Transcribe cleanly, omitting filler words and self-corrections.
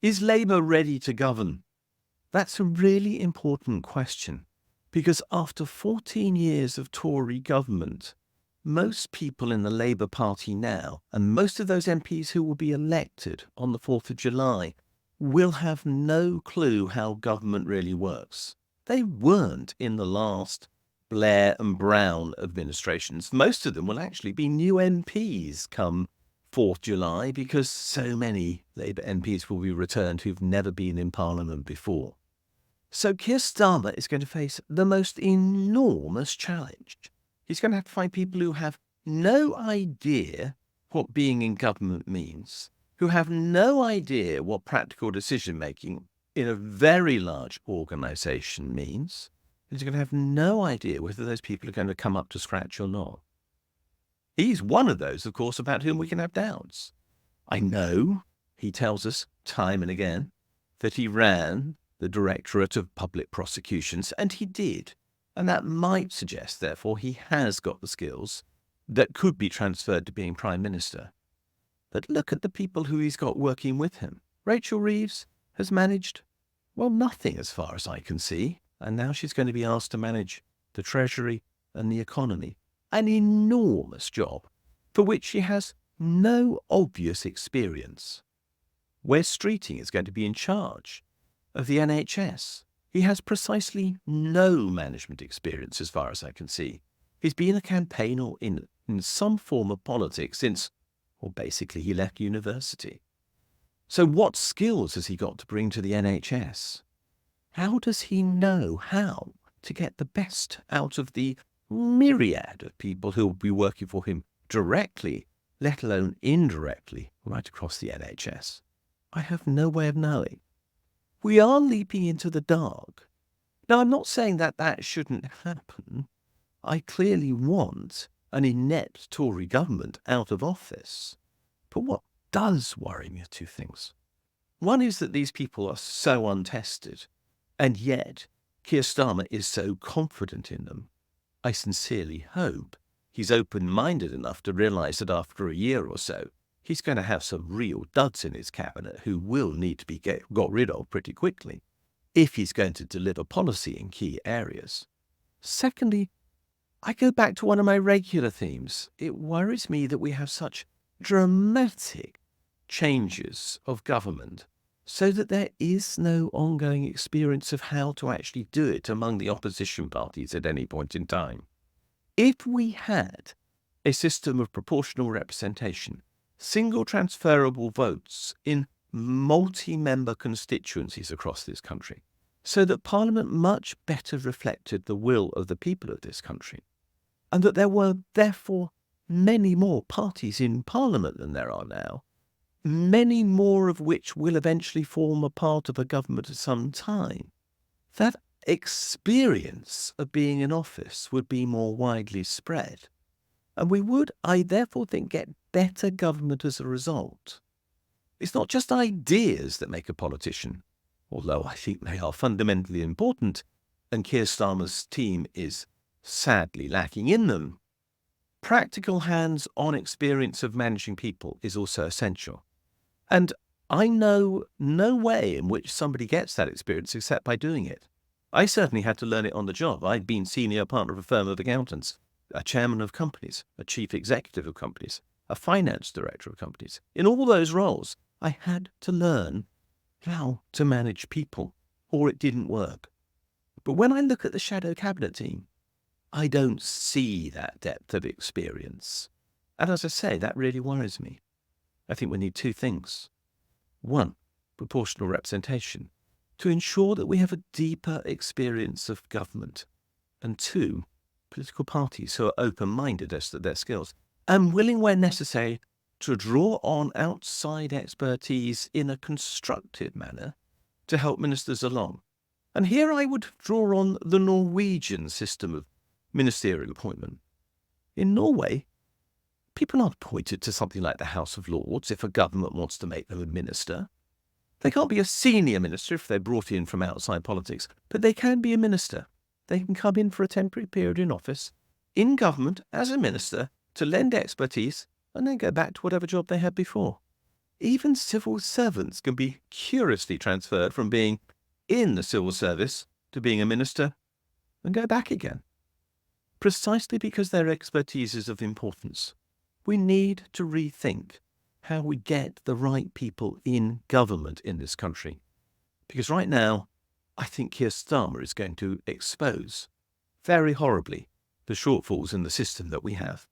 Is Labour ready to govern? That's a really important question, because after 14 years of Tory government, most people in the Labour Party now, and most of those MPs who will be elected on the 4th of July, will have no clue how government really works. They weren't in the last Blair and Brown administrations. Most of them will actually be new MPs come 4th July, because so many Labour MPs will be returned who've never been in Parliament before. So Keir Starmer is going to face the most enormous challenge. He's going to have to find people who have no idea what being in government means, who have no idea what practical decision-making in a very large organisation means. He's going to have no idea whether those people are going to come up to scratch or not. He's one of those, of course, about whom we can have doubts. I know, he tells us time and again, that he ran the Directorate of Public Prosecutions, and he did. And that might suggest, therefore, he has got the skills that could be transferred to being Prime Minister. But look at the people who he's got working with him. Rachel Reeves has managed, well, nothing as far as I can see, and now she's going to be asked to manage the Treasury and the economy. An enormous job for which she has no obvious experience. Wes Streeting is going to be in charge of the NHS. He has precisely no management experience as far as I can see. He's been a campaigner in some form of politics since, well, basically he left university. So what skills has he got to bring to the NHS? How does he know how to get the best out of the myriad of people who will be working for him directly, let alone indirectly, right across the NHS? I have no way of knowing. We are leaping into the dark. Now, I'm not saying that that shouldn't happen. I clearly want an inept Tory government out of office. But what does worry me are two things. One is that these people are so untested, and yet Keir Starmer is so confident in them. I sincerely hope he's open-minded enough to realise that after a year or so, he's going to have some real duds in his cabinet who will need to be got rid of pretty quickly if he's going to deliver policy in key areas. Secondly, I go back to one of my regular themes. It worries me that we have such dramatic changes of government so that there is no ongoing experience of how to actually do it among the opposition parties at any point in time. If we had a system of proportional representation, single transferable votes in multi-member constituencies across this country, so that Parliament much better reflected the will of the people of this country, and that there were therefore many more parties in Parliament than there are now, many more of which will eventually form a part of a government at some time, that experience of being in office would be more widely spread. And we would, I therefore think, get better government as a result. It's not just ideas that make a politician, although I think they are fundamentally important, and Keir Starmer's team is sadly lacking in them. Practical hands-on experience of managing people is also essential. And I know no way in which somebody gets that experience except by doing it. I certainly had to learn it on the job. I'd been senior partner of a firm of accountants, a chairman of companies, a chief executive of companies, a finance director of companies. In all those roles, I had to learn how to manage people, or it didn't work. But when I look at the shadow cabinet team, I don't see that depth of experience. And as I say, that really worries me. I think we need two things. One, proportional representation, to ensure that we have a deeper experience of government. And two, political parties who are open-minded as to their skills and willing, where necessary, to draw on outside expertise in a constructive manner to help ministers along. And here I would draw on the Norwegian system of ministerial appointment. In Norway, people aren't appointed to something like the House of Lords if a government wants to make them a minister. They can't be a senior minister if they're brought in from outside politics, but they can be a minister. They can come in for a temporary period in office, in government, as a minister, to lend expertise, and then go back to whatever job they had before. Even civil servants can be curiously transferred from being in the civil service to being a minister and go back again. Precisely because their expertise is of importance, we need to rethink how we get the right people in government in this country. Because right now, I think Keir Starmer is going to expose very horribly the shortfalls in the system that we have.